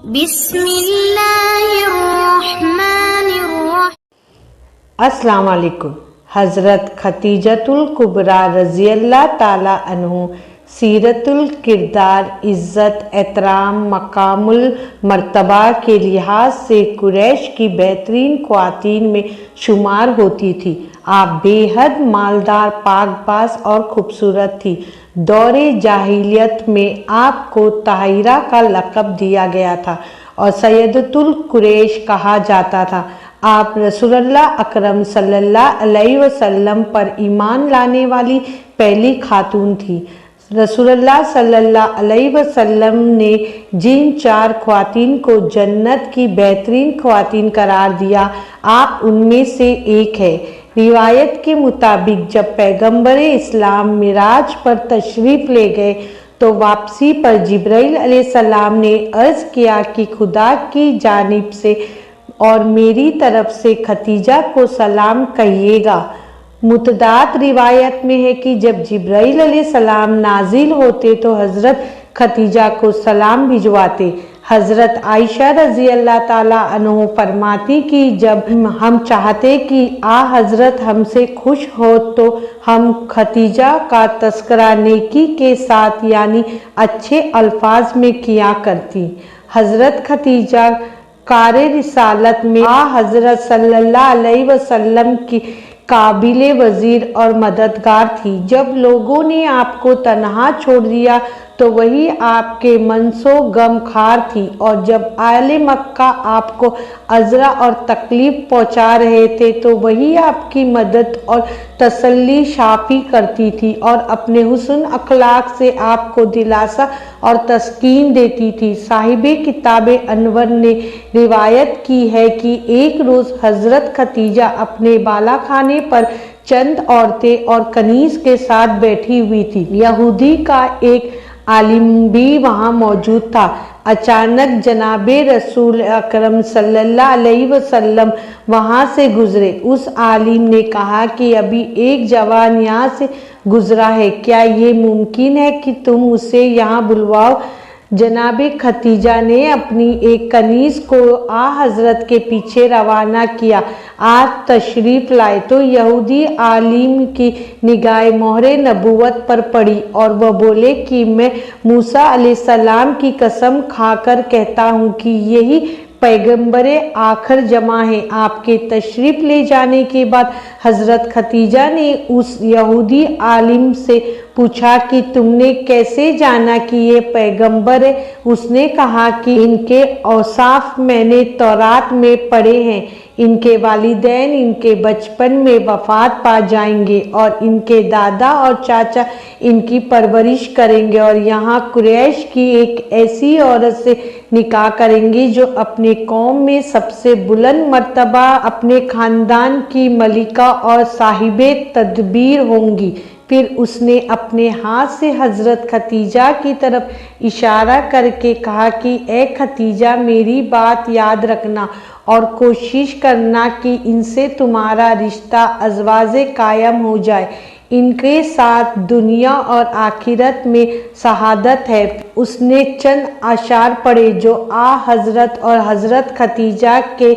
बिस्मिल्लाहिर्रहमानिर्रहीम। अस्सलाम वालेकुम। हज़रत खतीजतुल कुबरा रज़ी अल्लाह ताला अन्हु सीरतुल किरदार, इज़्ज़त, एहतराम, मकामुल मर्तबा के लिहाज से कुरैश की बेहतरीन ख्वातीन में शुमार होती थी। आप बेहद मालदार, पाकबाज और खूबसूरत थी। दौरे जाहिलियत में आपको ताहिरा का लक़ब दिया गया था और सैयदतुल कुरैश कहा जाता था। आप रसूलुल्लाह अकरम सल्लल्लाहु अलैहि वसल्लम पर ईमान लाने वाली पहली खातून थी। रसूलुल्लाह सल्लल्लाहु अलैहि वसल्लम ने जिन 4 ख्वातीन को जन्नत की बेहतरीन ख्वातीन करार दिया, आप उनमें से एक है। रिवायत के मुताबिक जब पैगंबर इस्लाम मिराज पर तशरीफ़ ले गए तो वापसी पर जिब्राइल अलैहिस्सलाम ने अर्ज़ किया कि खुदा की जानिब से और मेरी तरफ से खतीजा को सलाम कहिएगा। मुतदाद रिवायत में है कि जब जिब्राइल अलैहिस्सलाम नाजिल होते तो हज़रत खतीजा को सलाम भिजवाते। हज़रत आयशा रज़ी अल्लाह ताला अन्हा फरमाती कि जब हम चाहते कि हज़रत हमसे खुश हो तो हम खतीजा का तस्करा नेकी के साथ यानी अच्छे अल्फाज में किया करती। हज़रत खतीजा कारे रिसालत में हज़रत सल्लल्लाहु अलैहि वसल्लम की काबिले वज़ीर और मददगार थी। जब लोगों ने आपको तन्हा छोड़ दिया तो वही आपके मनसो गम खार थी, और जब आले मक्का आपको अज़रा और तकलीफ़ पहुँचा रहे थे तो वही आपकी मदद और तसल्ली शाफी करती थी और अपने हुस्न अखलाक से आपको दिलासा और तस्कीन देती थी। साहिबे किताबे अनवर ने रिवायत की है कि एक रोज़ हज़रत खतीजा अपने बालाखाने पर चंद औरतें और कनीज़ के साथ बैठी हुई थी। यहूदी का एक आलिम भी वहाँ मौजूद था। अचानक जनाबे रसूल अकरम सल्लल्लाहु अलैहि वसल्लम वहाँ से गुजरे। उस आलिम ने कहा कि अभी एक जवान यहाँ से गुजरा है, क्या ये मुमकिन है कि तुम उसे यहाँ बुलवाओ? जनाबे खतीजा ने अपनी एक कनीज़ को हज़रत के पीछे रवाना किया। आप तशरीफ़ लाए तो यहूदी आलिम की निगाह मोहरे नबूवत पर पड़ी और वह बोले कि मैं मूसा अलैहिस्सलाम की कसम खाकर कहता हूँ कि यही पैगंबरे आखिर जमा है। आपके तशरीफ़ ले जाने के बाद हज़रत खतीजा ने उस यहूदी आलिम से पूछा कि तुमने कैसे जाना कि ये पैगंबर है? उसने कहा कि इनके औसाफ मैंने तौरात में पढ़े हैं। इनके वालिदैन इनके बचपन में वफ़ात पा जाएंगे और इनके दादा और चाचा इनकी परवरिश करेंगे और यहाँ कुरैश की एक ऐसी औरत से निकाह करेंगे जो अपने कौम में सबसे बुलंद मर्तबा, अपने ख़ानदान की मलिका और साहिबे तदबीर होंगी। फिर उसने अपने हाथ से हज़रत खतीजा की तरफ इशारा करके कहा कि ए खतीजा, मेरी बात याद रखना और कोशिश करना कि इनसे तुम्हारा रिश्ता अज़वाजे कायम हो जाए। इनके साथ दुनिया और आखिरत में शहादत है। उसने चंद अशार पढ़े जो हज़रत और हज़रत खतीजा के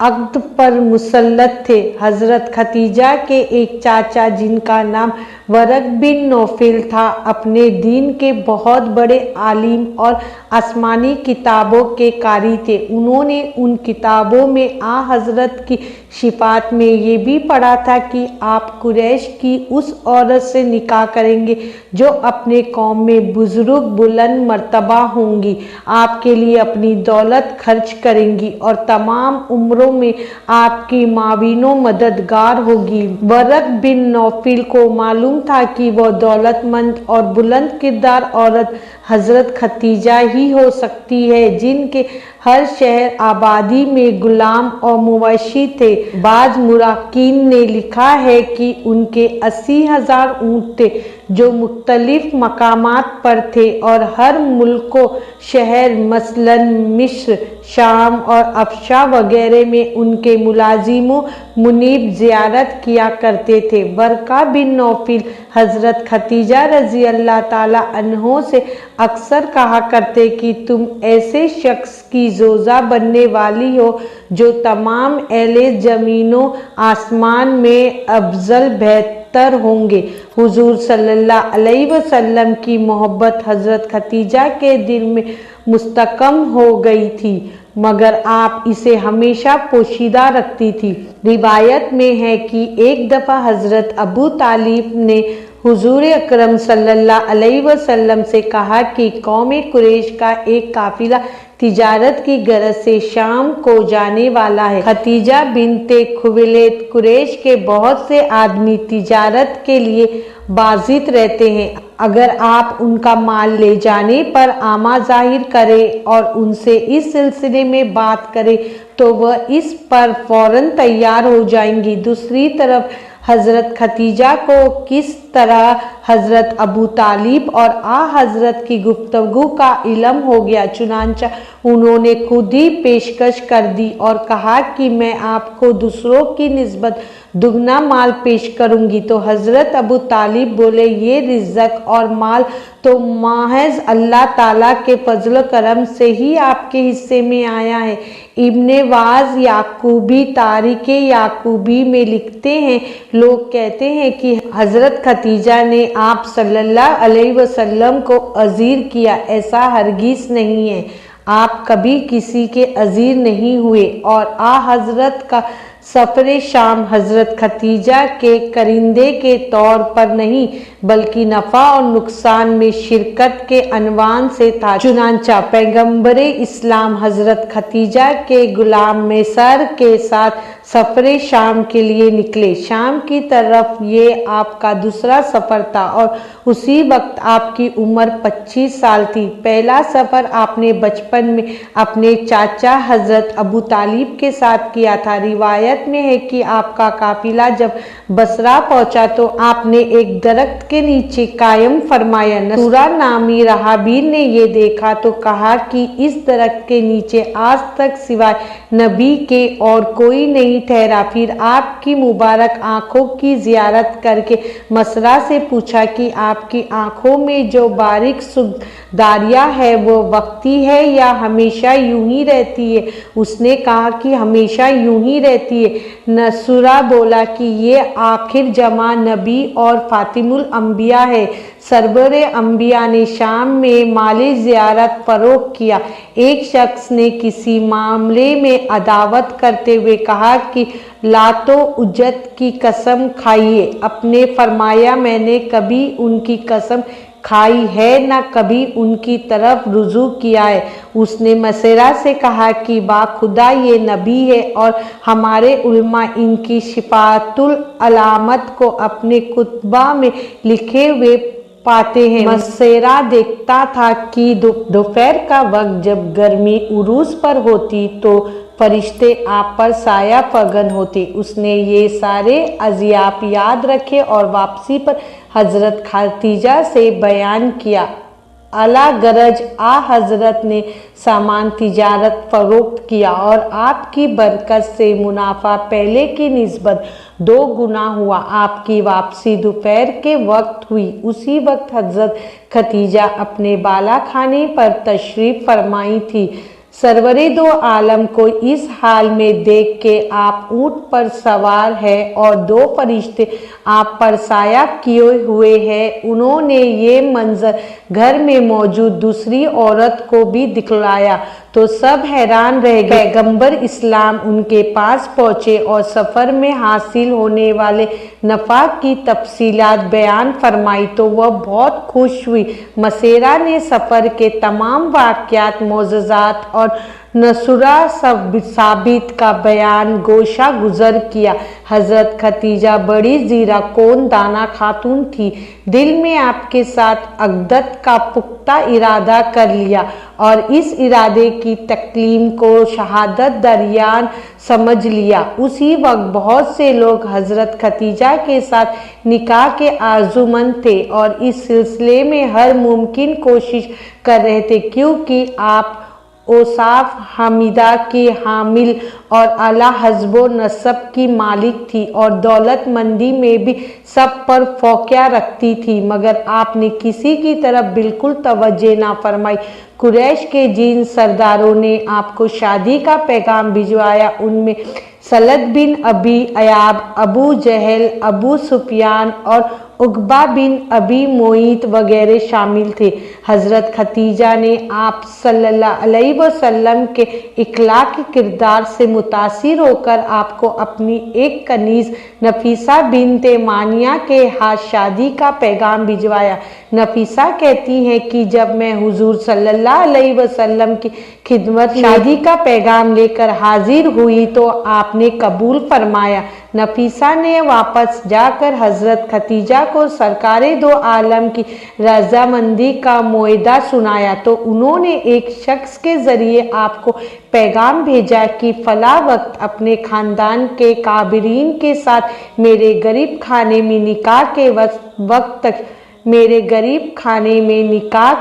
अक़्द पर मुसल्लत थे। हज़रत खतीजा के एक चाचा जिनका नाम वरक बिन नौफिल था, अपने दीन के बहुत बड़े आलिम और आसमानी किताबों के कारी थे। उन्होंने उन किताबों में हज़रत की शिफात में ये भी पढ़ा था कि आप कुरैश की उस औरत से निकाह करेंगे जो अपने कौम में बुजुर्ग बुलंद मर्तबा होंगी, आपके लिए अपनी दौलत खर्च करेंगी और तमाम उम्रों में आपकी माविनो मददगार होगी। वरक बिन नौफिल को मालूम था कि वह दौलतमंद और बुलंद किरदार औरत हज़रत खतीजा ही हो सकती है जिनके हर शहर आबादी में गुलाम और मुवशी थे। बाज़ मुराकिन ने लिखा है कि उनके 80,000 ऊँट थे जो मुख्तलिफ मकामात पर थे और हर मुल्क व शहर मसलन मिस्र, शाम और अफशा वगैरह में उनके मुलाजिमों मुनीब ज़ियारत किया करते थे। बरका बिन नौफिल हज़रत खतीजा रज़ी अल्लाह ताला अन्हो से अक्सर कहा करते कि तुम ऐसे शख्स की जोज़ा बनने वाली हो जो तमाम एले ज़मीनों आसमान में अफजल बेहतर होंगे। हुजूर सल्लल्लाहु अलैहि वसल्लम की मोहब्बत हज़रत खतीजा के दिल में मुस्तकम हो गई थी, मगर आप इसे हमेशा पोशीदा रखती थी। रिवायत में है कि एक दफ़ा हज़रत अबू तालिब ने हुजूर अकरम सल्लल्लाहु अलैहि वसल्लम से कहा कि कौम कुरैश का एक काफिला तिजारत की गरज से शाम को जाने वाला है। खतीजा बिनते खुवैलिद कुरैश के बहुत से आदमी तिजारत के लिए बाजित रहते हैं। अगर आप उनका माल ले जाने पर आमा जाहिर करें और उनसे इस सिलसिले में बात करें तो वह इस पर फौरन तैयार हो जाएंगी। दूसरी तरफ हज़रत खतीजा को किस तरह हज़रत अबू तालिब और हज़रत की गुफ्तगू का इल्म हो गया, चुनांचा उन्होंने खुद ही पेशकश कर दी और कहा कि मैं आपको दूसरों की निस्बत दुगना माल पेश करूंगी। तो हज़रत अबू तालिब बोले, ये रिज़्क़ और माल तो महज अल्लाह ताला के फजल करम से ही आपके हिस्से में आया है। इब्ने वाज याकूबी तारीख़ याकूबी में लिखते हैं, लोग कहते हैं कि हज़रत खतीजा ने आप सल्लल्लाहु अलैहि वसल्लम को अजीर किया। ऐसा हरगिज़ नहीं है, आप कभी किसी के अजीर नहीं हुए। और हज़रत का सफ़र शाम हज़रत खतीजा के करिंदे के तौर पर नहीं बल्कि नफ़ा और नुकसान में शिरकत के अनवान से था। चुनांचा पैगम्बरे इस्लाम हज़रत खतीजा के गुलाम मैसर के साथ सफ़र शाम के लिए निकले। शाम की तरफ ये आपका दूसरा सफ़र था और उसी वक्त आपकी उम्र 25 साल थी। पहला सफ़र आपने बचपन में अपने चाचा हज़रत अबू तालिब के साथ किया था। रिवायत में है कि आपका काफिला जब बसरा पहुंचा तो आपने एक दरख्त के नीचे कायम फरमाया। नसूरा नामी रहाबीर ने ये देखा तो कहा कि इस दरख्त के नीचे आज तक सिवाय नबी के और कोई नहीं ठहरा। फिर आपकी मुबारक आंखों की जियारत करके मसरा से पूछा कि आपकी आंखों में जो बारीक सुगदारियाँ है वो वक्ती है या हमेशा यूं ही रहती है। उसने कहा कि हमेशा यूं ही रहती है। नसूरा बोला कि ये आखिर जमा नबी और फातिमुल अंबिया है। सरबरे अंबिया ने शाम में माले ज़ियारत फरोख्त किया। एक शख्स ने किसी मामले में अदावत करते हुए कहा कि लातो उज्जत की कसम खाइए। अपने फरमाया, मैंने कभी उनकी कसम खाई है न कभी उनकी तरफ रुजू किया है। उसने मसेरा से कहा कि बाखुदा ये नबी है और हमारे उलमा इनकी शिफातुल अलामत को अपने कुतबा में लिखे हुए पाते हैं। मसेरा देखता था कि दोपहर का वक्त जब गर्मी उरूस पर होती तो फरिश्ते आप पर साया फगन होते। उसने ये सारे अज़ियाप याद रखे और वापसी पर हज़रत खतीजा से बयान किया। अला गरज हज़रत ने सामान तिजारत फरोख्त किया और आपकी बरकत से मुनाफा पहले की निस्बत 2 गुना हुआ। आपकी वापसी दोपहर के वक्त हुई। उसी वक्त हज़रत खतीजा अपने बाला खाने पर तशरीफ़ फरमाई थी। सरवरे दो आलम को इस हाल में देख के आप ऊँट पर सवार है और 2 फरिश्ते आप पर साया किए हुए हैं। उन्होंने ये मंजर घर में मौजूद दूसरी औरत को भी दिखलाया तो सब हैरान रह गए। पैगंबर इस्लाम उनके पास पहुँचे और सफ़र में हासिल होने वाले नफ़ा की तफसीलात बयान फरमाई तो वह बहुत खुश हुई। मसेरा ने सफ़र के तमाम वाक़यात, मौजज़ात और नसुरा साबित का बयान गोशा गुजर किया। हज़रत खतीजा बड़ी ज़ीरा कौन दाना खातून थी। दिल में आपके साथ अक़दत का पुख्ता इरादा कर लिया और इस इरादे की तकलीम को शहादत दरियान समझ लिया। उसी वक्त बहुत से लोग हज़रत खतीजा के साथ निकाह के आरज़ूमंद थे और इस सिलसिले में हर मुमकिन कोशिश कर रहे थे, क्योंकि आप औसाफ हमीदा की हामिल और आला हस्बो नसब की मालिक थी और दौलतमंदी में भी सब पर फौकिया रखती थी, मगर आपने किसी की तरफ बिल्कुल तवज्जो ना फरमाई। कुरैश के जिन सरदारों ने आपको शादी का पैगाम भिजवाया उनमें सलत बिन अबी अयाब, अबू जहल, अबू सुफियान और उक़बा बिन अबी मोईत वगैरह शामिल थे। हज़रत खतीजा ने आप सल्लल्लाहु अलैहि वसल्लम के इखलाक़ी किरदार से मुतासिर होकर आपको अपनी एक कनीज़ नफीसा बिनते मानिया के हाथ शादी का पैगाम भिजवाया। नफीसा कहती हैं कि जब मैं हुजूर सल्लल्लाहु अलैहि वसल्लम की खिदमत शादी का पैगाम लेकर हाजिर हुई तो आपने कबूल फरमाया। नफीसा ने वापस जाकर हज़रत खतीजा को सरकारे दो आलम की रजामंदी का मुआहदा सुनाया तो उन्होंने एक शख्स के ज़रिए आपको पैगाम भेजा कि फ़ला वक्त अपने ख़ानदान के काबिरीन के साथ मेरे गरीब खाने में निकाह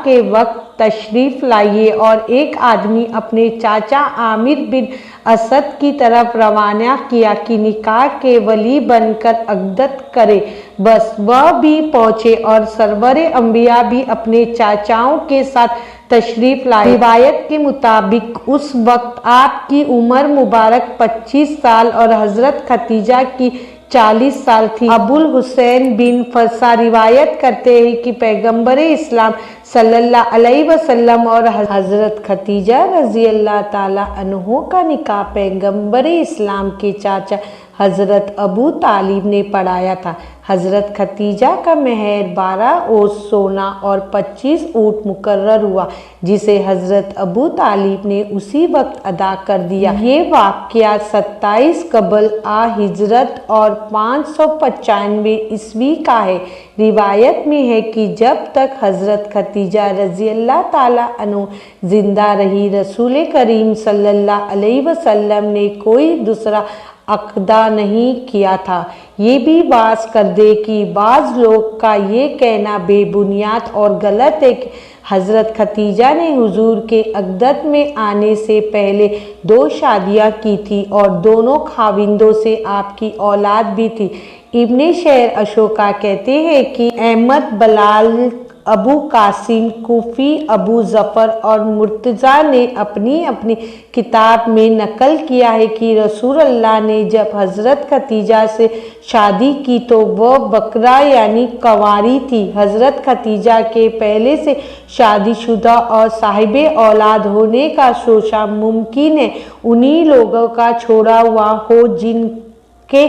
के वक्त तशरीफ़ लाइए और एक आदमी अपने चाचा आमिर बिन असद की तरफ रवाना किया कि निकाह के वली बनकर अक़दत करे। बस वह भी पहुँचे और सरवरे अंबिया भी अपने चाचाओं के साथ तशरीफ़ लाए। रिवायत के मुताबिक उस वक्त आपकी उम्र मुबारक 25 साल और हज़रत खतीजा की 40 साल थी। अबुल हुसैन बिन फरसा रिवायत करते हैं कि पैगम्बर इस्लाम सल्लल्लाहु अलैहि वसल्लम और हज़रत खतीजा रज़ी अल्लाह ताला अन्हो का निकाह पैगम्बर इस्लाम के चाचा हज़रत अबू तालिब ने पढ़ाया था। हज़रत खतीजा का महर 12 ओस सोना और 25 ऊँट मुकर्रर हुआ, जिसे हज़रत अबू तालिब ने उसी वक्त अदा कर दिया। ये वाक़या 27 कबल आ हिजरत और 595 ईस्वी का है। रिवायत में है कि जब तक हज़रत खतीजा रज़ी अल्लाह ताला अन्हु जिंदा रही, रसूल करीम सल्लल्लाहु अलैहि वसल्लम ने कोई दूसरा अक़दा नहीं किया था। ये भी वाज़ कर दे कि बाज़ लोग का ये कहना बेबुनियाद और गलत है कि हज़रत खतीजा ने हुजूर के अक़दत में आने से पहले 2 शादियाँ की थी और दोनों खाविंदों से आपकी औलाद भी थी। इब्ने शहर अशोका कहते हैं कि अहमद बलाल, अबू कासिम कूफ़ी, अबू ज़फ़र और मुर्तज़ा ने अपनी अपनी किताब में नकल किया है कि रसूल अल्लाह ने जब हज़रत खतीजा से शादी की तो वह बकरा यानी कंवारी थी। हज़रत खतीजा के पहले से शादीशुदा और साहिबे औलाद होने का सोचा मुमकिन है उन्हीं लोगों का छोड़ा हुआ हो जिनके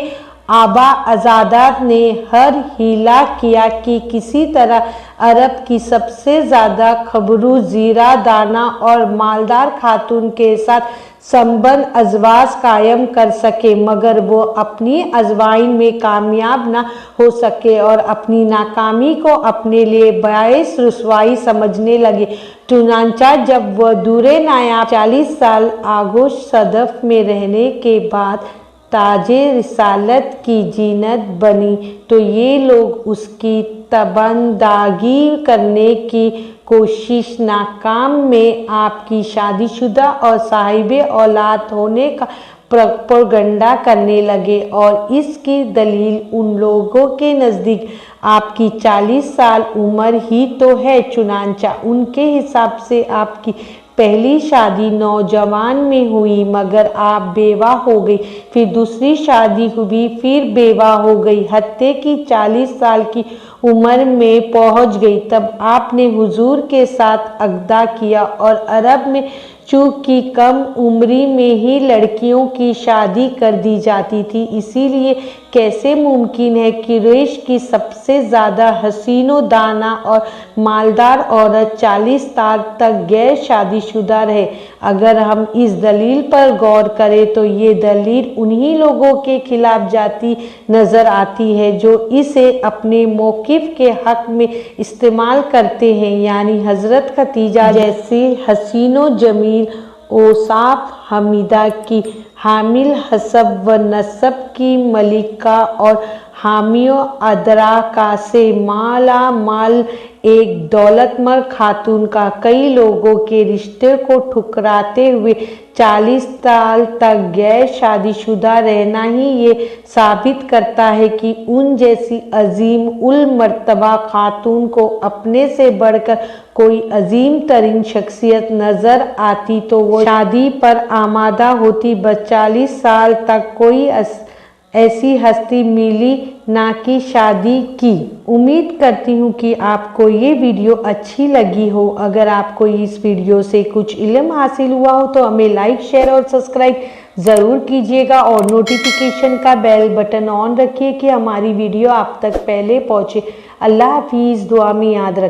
आबा अजादात ने हर हीला किया कि किसी तरह अरब की सबसे ज़्यादा खबरू ज़ीरा दाना और मालदार खातून के साथ संबंध अज़वाज कायम कर सके, मगर वो अपनी अज़वाइन में कामयाब ना हो सके और अपनी नाकामी को अपने लिए बाइस रुसवाई समझने लगे। चुनांचा जब वह दूरे नायाब 40 साल आगोश सदफ में रहने के बाद ताजे रिसालत की जीनत बनी तो ये लोग उसकी तबंदागी करने की कोशिश नाकाम में आपकी शादीशुदा और साहिबे औलाद होने का प्रोपेगेंडा करने लगे और इसकी दलील उन लोगों के नज़दीक आपकी 40 साल उम्र ही तो है। चुनांचा उनके हिसाब से आपकी पहली शादी नौजवान में हुई मगर आप बेवा हो गई, फिर दूसरी शादी हुई, फिर बेवा हो गई, हत्ते की 40 साल की उम्र में पहुंच गई। तब आपने हुजूर के साथ अक़दा किया और अरब में चूँकि कम उम्री में ही लड़कियों की शादी कर दी जाती थी, इसीलिए कैसे मुमकिन है कि कुरैश की सबसे ज़्यादा हसीनो दाना और मालदार औरत 40 साल तक गैर शादीशुदा रहे। अगर हम इस दलील पर गौर करें तो ये दलील उन्हीं लोगों के खिलाफ जाती नज़र आती है जो इसे अपने मौक़िफ़ के हक़ में इस्तेमाल करते हैं, यानी हज़रत खदीजा जैसे हसीनो जमील औसाफ हमीदा की हामिल हसब व नसब की मलिका और हामियो अदराका से माला माल एक दौलतमंद खातून का कई लोगों के रिश्ते को ठुकराते हुए 40 साल तक गैर शादीशुदा रहना ही ये साबित करता है कि उन जैसी अजीम उल मर्तबा खातून को अपने से बढ़कर कोई अजीम तरीन शख्सियत नज़र आती तो वो शादी पर आमादा होती। बस 40 साल तक कोई ऐसी हस्ती मिली ना कि शादी की। उम्मीद करती हूँ कि आपको ये वीडियो अच्छी लगी हो। अगर आपको इस वीडियो से कुछ इल्म हासिल हुआ हो तो हमें लाइक, शेयर और सब्सक्राइब ज़रूर कीजिएगा और नोटिफिकेशन का बेल बटन ऑन रखिए कि हमारी वीडियो आप तक पहले पहुँचे। अल्लाह हाफिज़। दुआ में याद रखें।